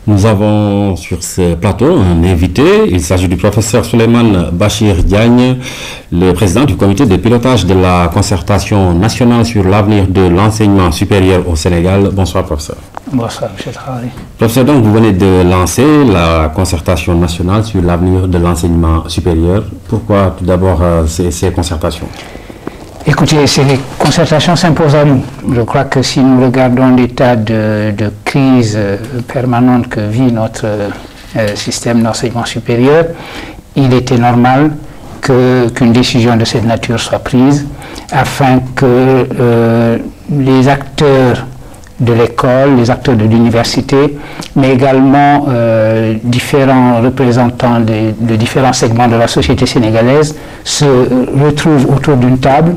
Nous avons sur ce plateau un invité. Il s'agit du professeur Souleymane Bachir Diagne, le président du comité de pilotage de la concertation nationale sur l'avenir de l'enseignement supérieur au Sénégal. Bonsoir, professeur. Bonsoir, M. Traoré. Professeur, donc vous venez de lancer la concertation nationale sur l'avenir de l'enseignement supérieur. Pourquoi tout d'abord ces concertations? Écoutez, ces concertations s'imposent à nous. Je crois que si nous regardons l'état de crise permanente que vit notre système d'enseignement supérieur, il était normal qu'une décision de cette nature soit prise afin que les acteurs de l'école, les acteurs de l'université, mais également différents représentants de différents segments de la société sénégalaise se retrouvent autour d'une table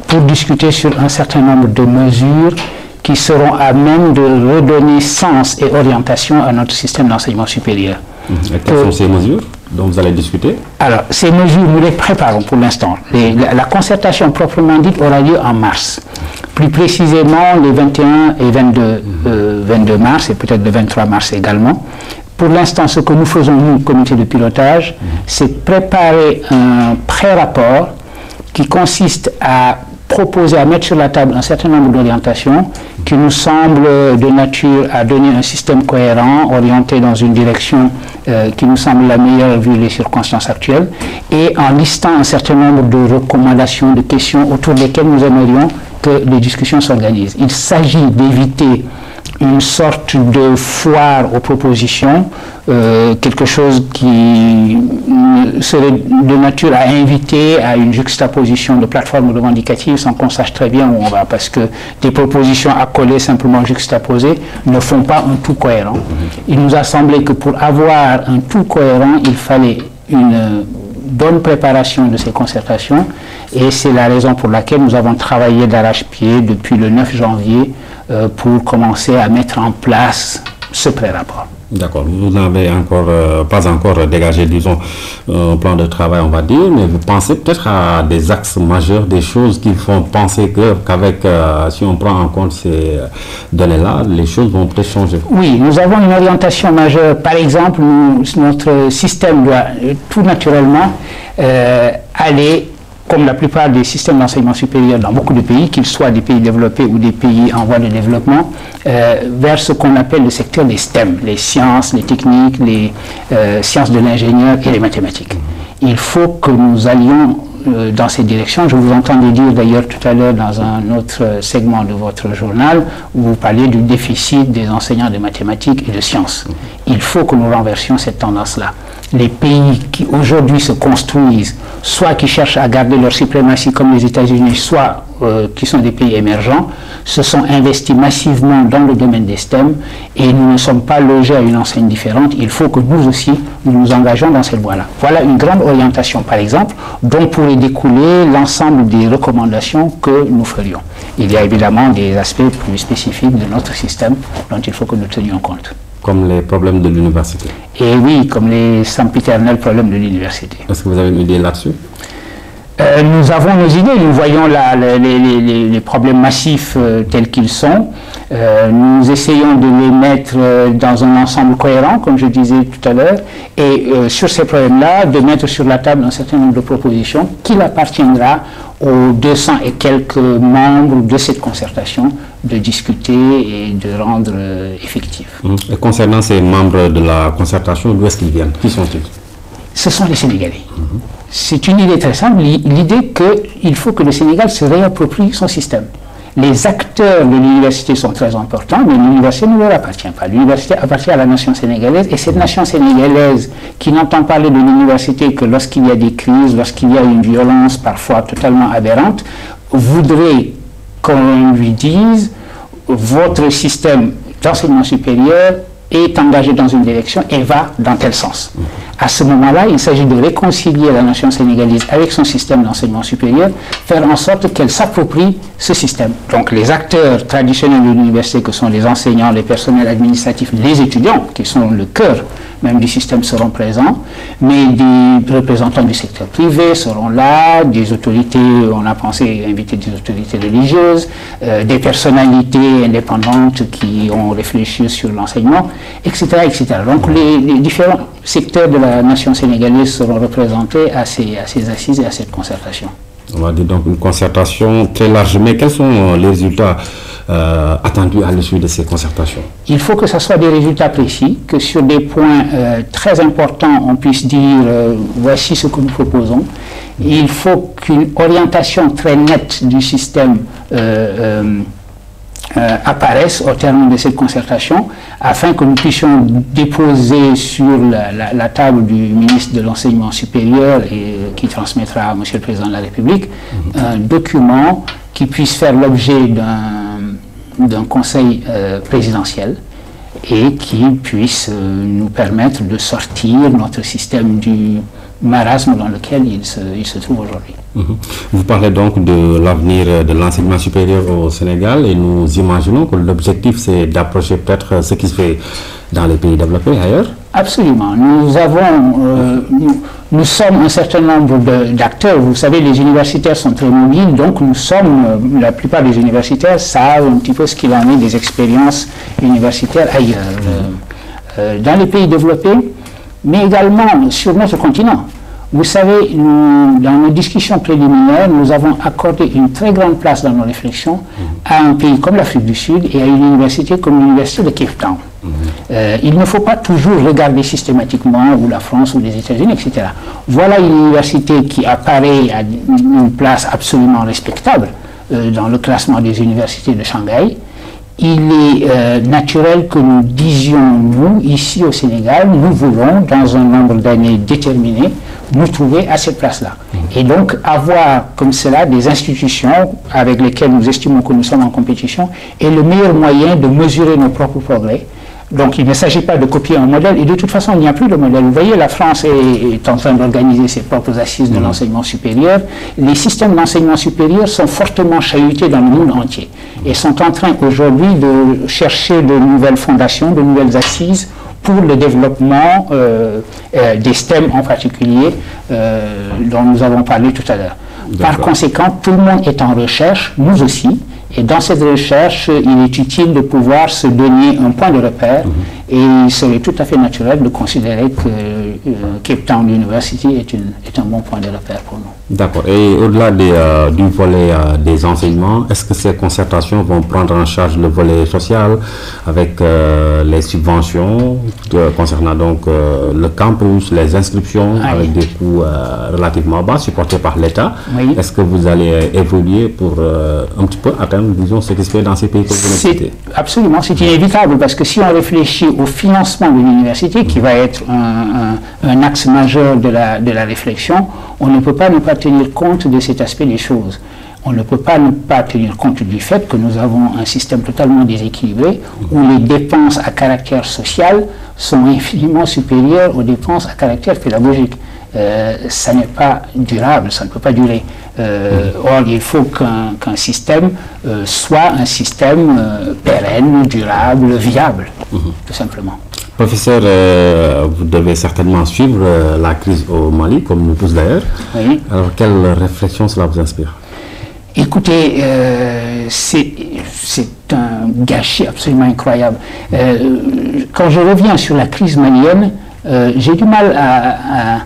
pour discuter sur un certain nombre de mesures qui seront à même de redonner sens et orientation à notre système d'enseignement supérieur. Et quelles sont ces mesures dont vous allez discuter? Alors, ces mesures, nous les préparons pour l'instant. La concertation proprement dite aura lieu en mars. Plus précisément, les 21 et 22 mars, et peut-être le 23 mars également. Pour l'instant, ce que nous faisons, nous, comité de pilotage, c'est préparer un pré-rapport qui consiste à proposer, à mettre sur la table un certain nombre d'orientations qui nous semblent de nature à donner un système cohérent, orienté dans une direction qui nous semble la meilleure vu les circonstances actuelles, et en listant un certain nombre de recommandations, de questions autour desquelles nous aimerions que les discussions s'organisent. Il s'agit d'éviter une sorte de foire aux propositions, quelque chose qui serait de nature à inviter à une juxtaposition de plateformes revendicatives sans qu'on sache très bien où on va, parce que des propositions accolées, simplement juxtaposées, ne font pas un tout cohérent. Il nous a semblé que pour avoir un tout cohérent, il fallait une bonne préparation de ces concertations, et c'est la raison pour laquelle nous avons travaillé d'arrache-pied depuis le 9 janvier pour commencer à mettre en place ce pré-rapport. D'accord, vous n'avez pas encore dégagé, disons, un plan de travail, on va dire, mais vous pensez peut-être à des axes majeurs, des choses qui font penser qu'avec, si on prend en compte ces données-là, les choses vont peut-être changer. Oui, nous avons une orientation majeure. Par exemple, notre système doit tout naturellement aller, comme la plupart des systèmes d'enseignement supérieur dans beaucoup de pays, qu'ils soient des pays développés ou des pays en voie de développement, vers ce qu'on appelle le secteur des STEM, les sciences, les techniques, les sciences de l'ingénieur et les mathématiques. Il faut que nous allions dans ces directions. Je vous entendais dire d'ailleurs tout à l'heure dans un autre segment de votre journal où vous parliez du déficit des enseignants de mathématiques et de sciences. Il faut que nous renversions cette tendance-là. Les pays qui aujourd'hui se construisent, soit qui cherchent à garder leur suprématie comme les États-Unis, soit qui sont des pays émergents, se sont investis massivement dans le domaine des STEM, et nous ne sommes pas logés à une enseigne différente. Il faut que nous aussi, nous nous engageons dans cette voie-là. Voilà une grande orientation, par exemple, dont pourrait découler l'ensemble des recommandations que nous ferions. Il y a évidemment des aspects plus spécifiques de notre système dont il faut que nous tenions compte. Comme les problèmes de l'université. Et oui, comme les sempiternels problèmes de l'université. Est-ce que vous avez une idée là-dessus? Nous avons nos idées, nous voyons les problèmes massifs tels qu'ils sont. Nous essayons de les mettre dans un ensemble cohérent, comme je disais tout à l'heure, et sur ces problèmes-là, de mettre sur la table un certain nombre de propositions qu'il appartiendra aux 200 et quelques membres de cette concertation de discuter et de rendre effectif. Et concernant ces membres de la concertation, d'où est-ce qu'ils viennent? Qui sont-ils? Ce sont les Sénégalais. C'est une idée très simple, l'idée qu'il faut que le Sénégal se réapproprie son système. Les acteurs de l'université sont très importants, mais l'université ne leur appartient pas. L'université appartient à la nation sénégalaise, et cette nation sénégalaise qui n'entend parler de l'université que lorsqu'il y a des crises, lorsqu'il y a une violence parfois totalement aberrante, voudrait qu'on lui dise « votre système d'enseignement supérieur est engagé dans une direction et va dans tel sens ». À ce moment-là, il s'agit de réconcilier la nation sénégalaise avec son système d'enseignement supérieur, faire en sorte qu'elle s'approprie ce système. Donc les acteurs traditionnels de l'université, que sont les enseignants, les personnels administratifs, les étudiants, qui sont le cœur même du système, seront présents, mais des représentants du secteur privé seront là, des autorités, on a pensé inviter des autorités religieuses, des personnalités indépendantes qui ont réfléchi sur l'enseignement, etc., etc. Donc les différents secteurs de la nation sénégalaise seront représentés à ces assises et à cette concertation. On va dire donc une concertation très large, mais quels sont les résultats attendus à l'issue de ces concertations? Il faut que ce soit des résultats précis, que sur des points très importants, on puisse dire voici ce que nous proposons. Il faut qu'une orientation très nette du système apparaissent au terme de cette concertation, afin que nous puissions déposer sur la table du ministre de l'Enseignement supérieur et qui transmettra à M. le Président de la République un document qui puisse faire l'objet d'un conseil présidentiel et qui puisse nous permettre de sortir notre système du marasme dans lequel il se trouve aujourd'hui. Vous parlez donc de l'avenir de l'enseignement supérieur au Sénégal et nous imaginons que l'objectif c'est d'approcher peut-être ce qui se fait dans les pays développés ailleurs. Absolument. Nous sommes un certain nombre d'acteurs. Vous savez, les universitaires sont très mobiles, donc la plupart des universitaires savent un petit peu ce qu'il en est des expériences universitaires ailleurs. Dans les pays développés, mais également sur notre continent. Vous savez, dans nos discussions préliminaires, nous avons accordé une très grande place dans nos réflexions à un pays comme l'Afrique du Sud et à une université comme l'université de Cape Town. Il ne faut pas toujours regarder systématiquement ou la France ou les États-Unis, etc. Voilà une université qui apparaît à une place absolument respectable dans le classement des universités de Shanghai. Il est naturel que nous disions, nous, ici au Sénégal, nous voulons, dans un nombre d'années déterminé, nous trouver à cette place-là. Et donc, avoir comme cela des institutions avec lesquelles nous estimons que nous sommes en compétition est le meilleur moyen de mesurer nos propres progrès. Donc, il ne s'agit pas de copier un modèle, et de toute façon, il n'y a plus de modèle. Vous voyez, la France est en train d'organiser ses propres assises de l'enseignement supérieur. Les systèmes d'enseignement supérieur sont fortement chahutés dans le monde entier, et sont en train aujourd'hui de chercher de nouvelles fondations, de nouvelles assises pour le développement des STEM en particulier, dont nous avons parlé tout à l'heure. Par conséquent, tout le monde est en recherche, nous aussi. Et dans cette recherche, il est utile de pouvoir se donner un point de repère et il serait tout à fait naturel de considérer que Cape Town University est un bon point de repère pour nous. D'accord. Et au-delà du volet des enseignements, est-ce que ces concertations vont prendre en charge le volet social avec les subventions concernant donc le campus, les inscriptions avec des coûts relativement bas supportés par l'État? Est-ce que vous allez évoluer pour un petit peu atteindre, disons, ce qui se fait dans ces pays que vous avez cités? Absolument, c'est inévitable parce que si on réfléchit au financement de l'université, qui va être un axe majeur de la réflexion, on ne peut pas ne pas tenir compte de cet aspect des choses. On ne peut pas ne pas tenir compte du fait que nous avons un système totalement déséquilibré où les dépenses à caractère social sont infiniment supérieures aux dépenses à caractère pédagogique. Ça n'est pas durable, ça ne peut pas durer. Or, il faut qu'un système soit un système pérenne, durable, viable, tout simplement. Professeur, vous devez certainement suivre la crise au Mali, comme nous tous d'ailleurs. Oui. Alors, quelle réflexion cela vous inspire? Écoutez, c'est un gâchis absolument incroyable. Quand je reviens sur la crise malienne, j'ai du mal à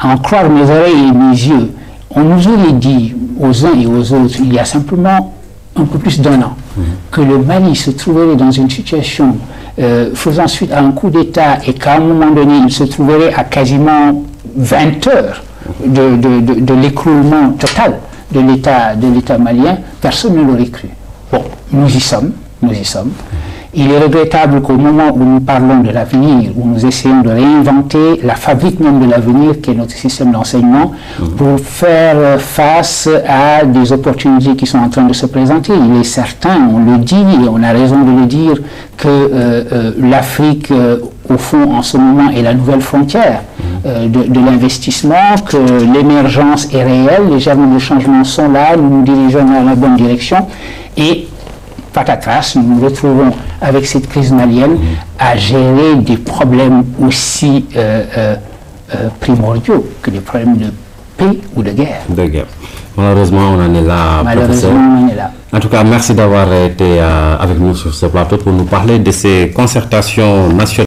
en croire mes oreilles et mes yeux. On nous aurait dit aux uns et aux autres, il y a simplement un peu plus d'1 an, que le Mali se trouverait dans une situation faisant suite à un coup d'État et qu'à un moment donné, il se trouverait à quasiment 20 heures de l'écroulement total de l'État malien, personne ne l'aurait cru. Bon, nous y sommes. Il est regrettable qu'au moment où nous parlons de l'avenir, où nous essayons de réinventer la fabrique même de l'avenir, qui est notre système d'enseignement, pour faire face à des opportunités qui sont en train de se présenter. Il est certain, on le dit, et on a raison de le dire, que l'Afrique, au fond, en ce moment, est la nouvelle frontière. de l'investissement, que l'émergence est réelle, les germes de changement sont là, nous nous dirigeons dans la bonne direction et patatras, nous nous retrouvons avec cette crise malienne à gérer des problèmes aussi primordiaux que des problèmes de paix ou de guerre. Malheureusement, on en est là. Malheureusement, on en est là. En tout cas, merci d'avoir été avec nous sur ce plateau pour nous parler de ces concertations nationales.